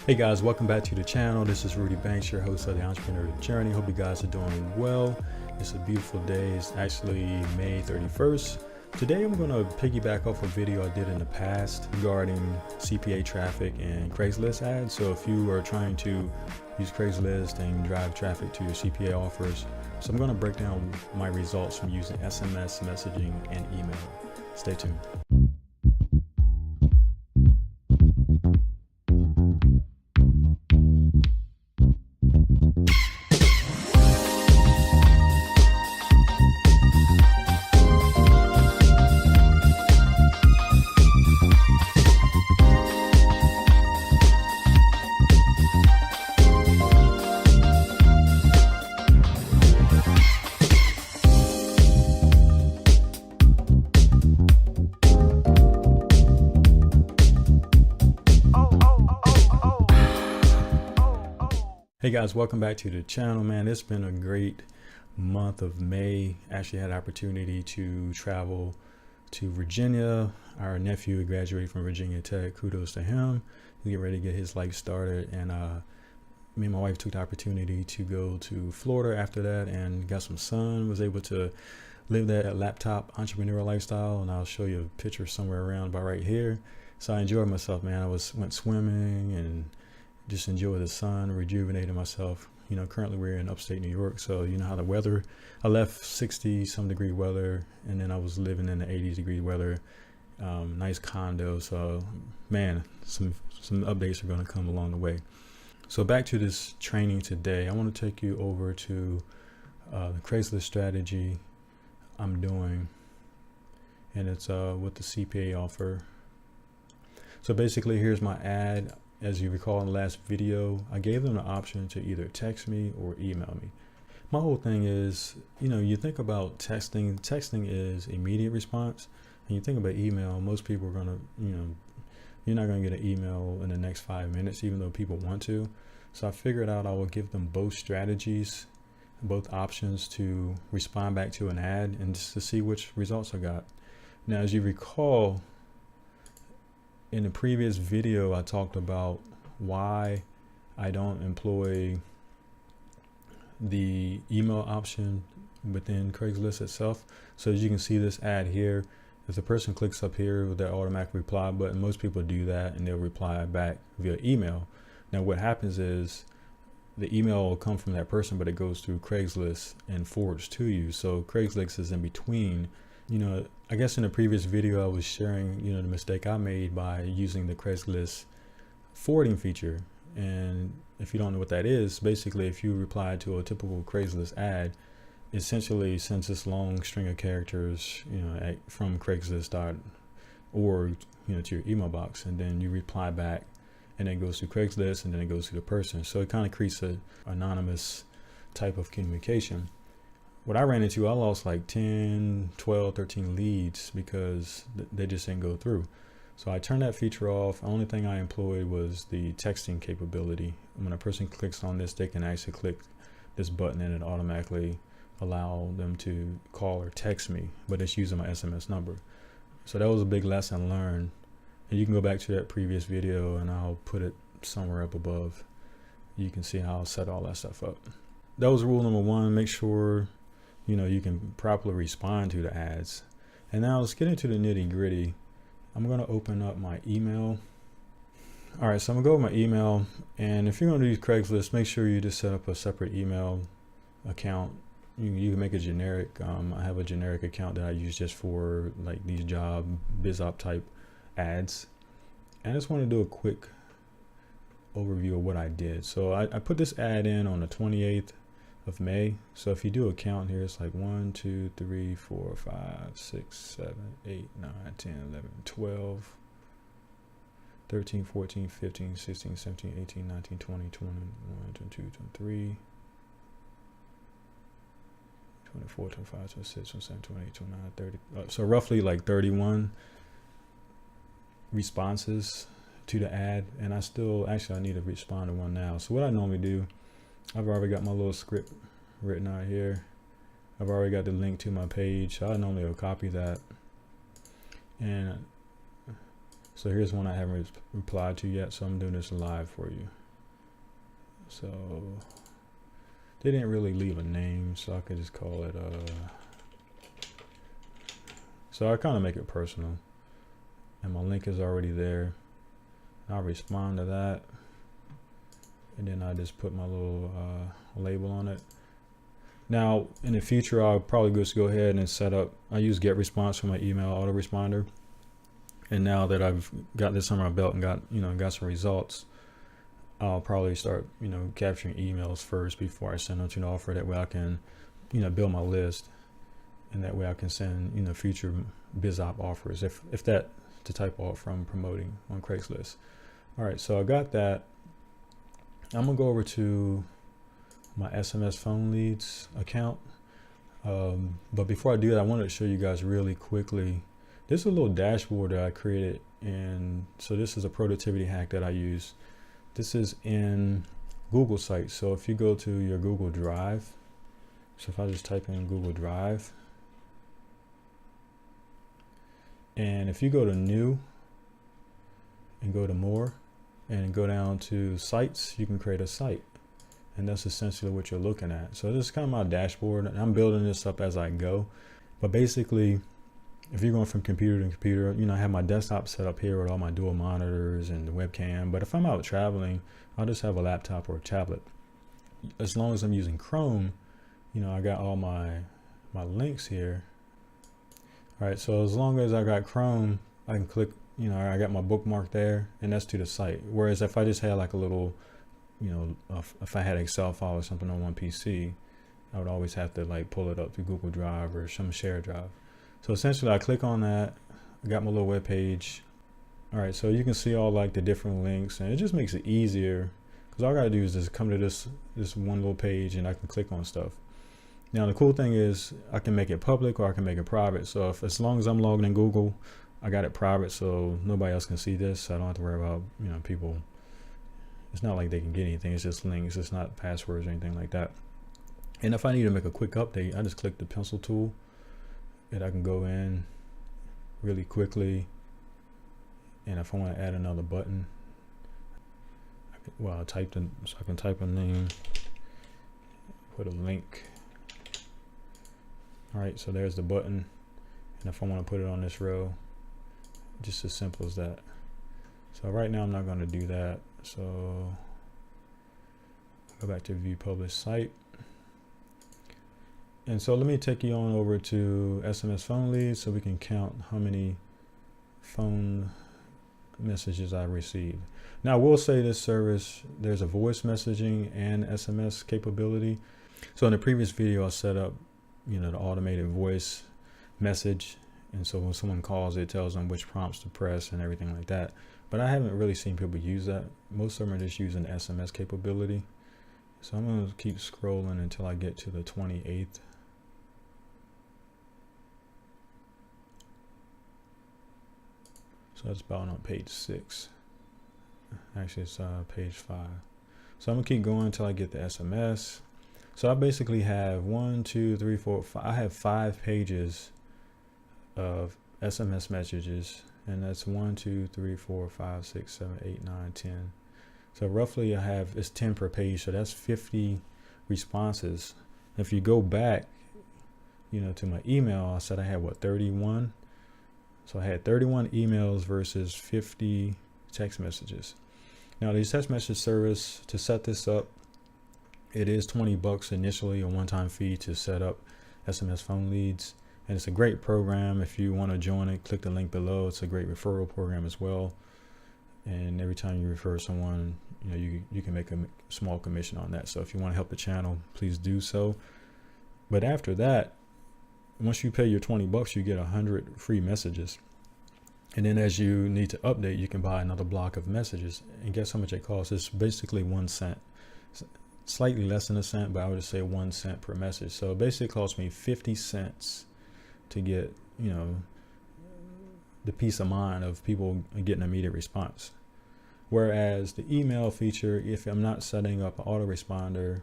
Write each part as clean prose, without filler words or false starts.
Hey guys, welcome back to the channel. This is Rudy Banks, your host of the Entrepreneur Journey. Hope you guys are doing well. It's a beautiful day. It's actually May 31st. Today I'm going to piggyback off a video I did in the past regarding CPA traffic and Craigslist ads. So if you are trying to use Craigslist and drive traffic to your CPA offers, so I'm going to break down my results from using SMS messaging and email. Stay tuned. Hey guys, welcome back to the channel, man. It's been a great month of May. Actually had the opportunity to travel to Virginia. Our nephew graduated from Virginia Tech. Kudos to him. He's getting ready to get his life started. And me and my wife took the opportunity to go to Florida after that and got some sun, was able to live that laptop entrepreneurial lifestyle. And I'll show you a picture somewhere around about right here. So I enjoyed myself, man. I went swimming and just enjoy the sun, rejuvenating myself. You know, currently we're in upstate New York, so you know how the weather, I left 60 some degree weather and then I was living in the 80 degree weather, nice condo. So man, some updates are going to come along the way. So back to this training today, I want to take you over to the Craigslist strategy I'm doing, and it's with the CPA offer. So basically here's my ad. As you recall in the last video, I gave them the option to either text me or email me. My whole thing is, you know, you think about texting is immediate response, and you think about email, most people are going to, you know, you're not going to get an email in the next 5 minutes, even though people want to. So I figured out I will give them both strategies, both options to respond back to an ad and just to see which results I got. Now, as you recall, in the previous video, I talked about why I don't employ the email option within Craigslist itself. So as you can see this ad here, if the person clicks up here with that automatic reply button, most people do that and they'll reply back via email. Now what happens is the email will come from that person, but it goes through Craigslist and forwards to you. So Craigslist is in between. You know, I guess in the previous video I was sharing, you know, the mistake I made by using the Craigslist forwarding feature. And if you don't know what that is, basically if you reply to a typical Craigslist ad, essentially sends this long string of characters, you know, from Craigslist.org, you know, to your email box, and then you reply back, and then it goes to Craigslist, and then it goes to the person. So it kind of creates an anonymous type of communication. What I ran into, I lost like 10, 12, 13 leads because they just didn't go through. So I turned that feature off. The only thing I employed was the texting capability. When a person clicks on this, they can actually click this button and it automatically allow them to call or text me, but it's using my SMS number. So that was a big lesson learned. And you can go back to that previous video and I'll put it somewhere up above. You can see how I'll set all that stuff up. That was rule number one. Make sure you know you can properly respond to the ads. And now let's get into the nitty gritty. I'm going to open up my email. All right, so I'm gonna go with my email, and if you're going to use Craigslist, make sure you just set up a separate email account. You can make a generic. I have a generic account that I use just for like these job biz op type ads. And I just want to do a quick overview of what I did. So I put this ad in on the 28th of May. So if you do a count here, it's like 1, 2, 3, 4, 5, 6, 7, 8, 9, 10, 11, 12, 13, 14, 15, 16, 17, 18, 19, 20, 21, 22, 23, 24, 25, 26, 27, 28, 29, 30. So roughly like 31 responses to the ad. And I need to respond to one now. So what I normally do, I've already got my little script written out here. I've already got the link to my page. So I normally will copy that and So here's one I haven't replied to yet, so I'm doing this live for you. So they didn't really leave a name, so I could just call it so I kind of make it personal, and my link is already there. I'll respond to that, and then I just put my little label on it. Now in the future, I'll probably just go ahead and set up, I use get response for my email autoresponder. And now that I've got this on my belt and got some results, I'll probably start, capturing emails first before I send them to an offer. That way I can, build my list, and that way I can send, future biz op offers if that's the type of offer I'm promoting on Craigslist. All right, so I got that. I'm gonna go over to my SMS Phone Leads account. But before I do that, I wanted to show you guys really quickly. This is a little dashboard that I created, and so this is a productivity hack that I use. This is in Google Sites. So if you go to your Google Drive, so if I just type in Google Drive, and if you go to New and go to More and go down to Sites, you can create a site. And that's essentially what you're looking at. So this is kind of my dashboard, and I'm building this up as I go. But basically, if you're going from computer to computer, I have my desktop set up here with all my dual monitors and the webcam. But if I'm out traveling, I'll just have a laptop or a tablet. As long as I'm using Chrome, I got all my links here. All right, so as long as I got Chrome, I can click, I got my bookmark there, and that's to the site. Whereas if I just had like a little, if I had Excel file or something on one PC, I would always have to like pull it up to Google Drive or some shared drive. So essentially I click on that, I got my little web page. All right, so you can see all like the different links, and it just makes it easier because all I gotta do is just come to this one little page and I can click on stuff. Now the cool thing is I can make it public or I can make it private. So as long as I'm logged in Google, I got it private so nobody else can see this. So I don't have to worry about, people. It's not like they can get anything, it's just links, it's not passwords or anything like that. And if I need to make a quick update, I just click the pencil tool, and I can go in really quickly. And if I want to add another button, I can type a name, put a link. All right, so there's the button. And if I want to put it on this row, just as simple as that. So right now I'm not going to do that. So go back to view published site. And so let me take you on over to SMS Phone Leads so we can count how many phone messages I received. Now I will say this service, there's a voice messaging and SMS capability. So in the previous video I set up, the automated voice message. And so when someone calls, it tells them which prompts to press and everything like that. But I haven't really seen people use that. Most of them are just using the SMS capability. So I'm going to keep scrolling until I get to the 28th. So that's about on page 6. Actually, it's page 5. So I'm going to keep going until I get the SMS. So I basically have 1, 2, 3, 4, 5. I have 5 pages of SMS messages, and that's 1, 2, 3, 4, 5, 6, 7, 8, 9, 10. So roughly it's 10 per page, so that's 50 responses. If you go back, to my email, I said I had 31. So I had 31 emails versus 50 text messages. Now the text message service, to set this up, it is $20 initially, a one-time fee to set up SMS Phone Leads. And it's a great program. If you want to join it, click the link below. It's a great referral program as well. And every time you refer someone, you can make a small commission on that. So if you want to help the channel, please do so. But after that, once you pay your $20, you get 100 free messages. And then as you need to update, you can buy another block of messages. And guess how much it costs? It's basically 1 cent. Slightly less than a cent, but I would say 1 cent per message. So it basically cost me 50 cents to get, the peace of mind of people getting immediate response. Whereas the email feature, if I'm not setting up an autoresponder,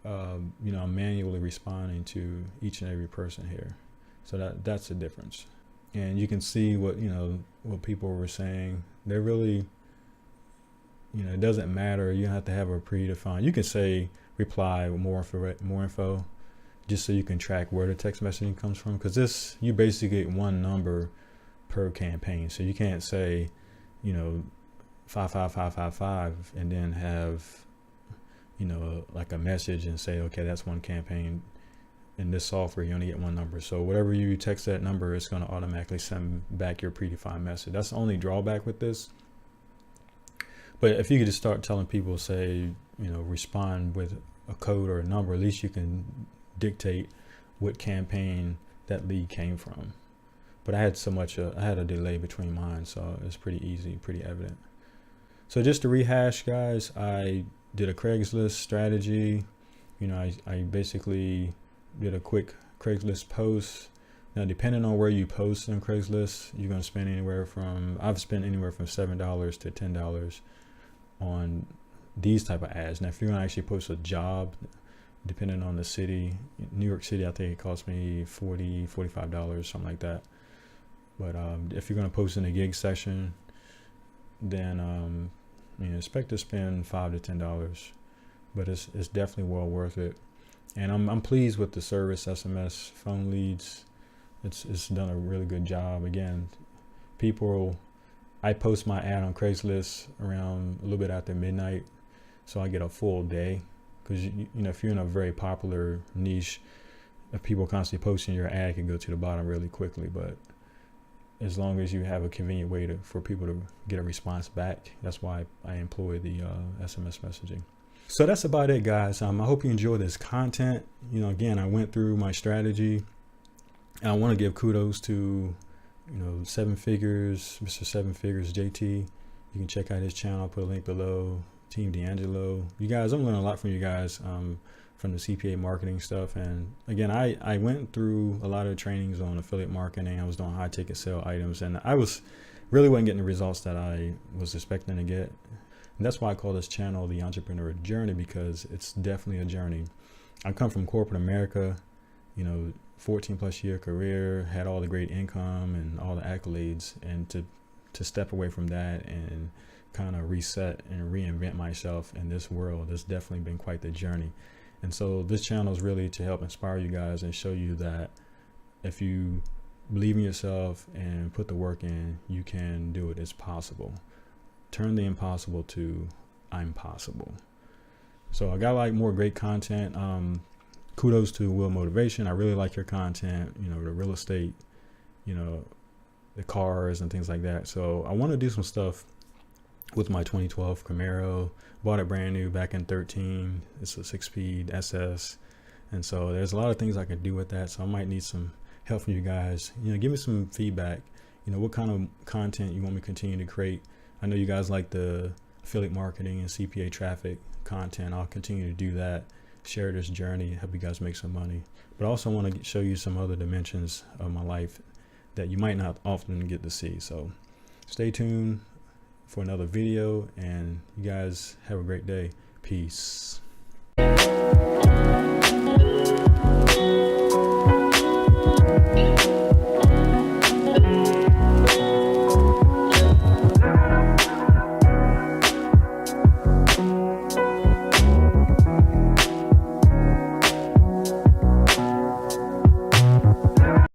I'm manually responding to each and every person here. So that's the difference. and you can see what, what people were saying. They're really, it doesn't matter. You don't have to have a predefined. You can say reply with more info, just so you can track where the text messaging comes from. Because this, you basically get one number per campaign. So you can't say, 55555 and then have, like a message and say, okay, that's one campaign. In this software, you only get one number. So whatever you text that number, it's going to automatically send back your predefined message. That's the only drawback with this. But if you could just start telling people, say, respond with a code or a number, at least you can dictate what campaign that lead came from. But I had I had a delay between mine, so it's pretty easy, pretty evident. So just to rehash, guys, I did a Craigslist strategy. I basically did a quick Craigslist post. Now, depending on where you post on Craigslist, you're going to spend I've spent anywhere from $7 to $10 on these type of ads. Now, if you're going to actually post a job, depending on the city, New York City, I think it cost me $40, $45, something like that. But if you're going to post in a gig session, then expect to spend $5 to $10. But it's definitely well worth it. And I'm pleased with the service, SMS Phone Leads. It's done a really good job. Again, I post my ad on Craigslist around a little bit after midnight, so I get a full day. Because if you're in a very popular niche, if people constantly posting, your ad can go to the bottom really quickly. But as long as you have a convenient way for people to get a response back, that's why I employ the SMS messaging. So that's about it, guys. I hope you enjoy this content. Again, I went through my strategy, and I want to give kudos to, Seven Figures, Mr. Seven Figures, JT. You can check out his channel. I'll put a link below. Team DeAngelo. You guys, I'm learning a lot from you guys, from the CPA marketing stuff. And again, I went through a lot of trainings on affiliate marketing. I was doing high ticket sale items, and I really wasn't getting the results that I was expecting to get. And that's why I call this channel The Entrepreneur Journey, because it's definitely a journey. I come from corporate America, 14 plus year career, had all the great income and all the accolades, and to step away from that and kind of reset and reinvent myself in this world, it's definitely been quite the journey. And so this channel is really to help inspire you guys and show you that if you believe in yourself and put the work in, you can do it. It's possible. Turn the impossible to I'm possible. So I got more great content. Kudos to Will Motivation. I really like your content, the real estate, the cars and things like that. So I want to do some stuff with my 2012 Camaro. Bought it brand new back in 13. It's a 6-speed SS. And so there's a lot of things I can do with that. So I might need some help from you guys. Give me some feedback. What kind of content you want me to continue to create. I know you guys like the affiliate marketing and CPA traffic content. I'll continue to do that, share this journey, help you guys make some money. But I also want to show you some other dimensions of my life that you might not often get to see. So stay tuned for another video, and you guys have a great day. Peace.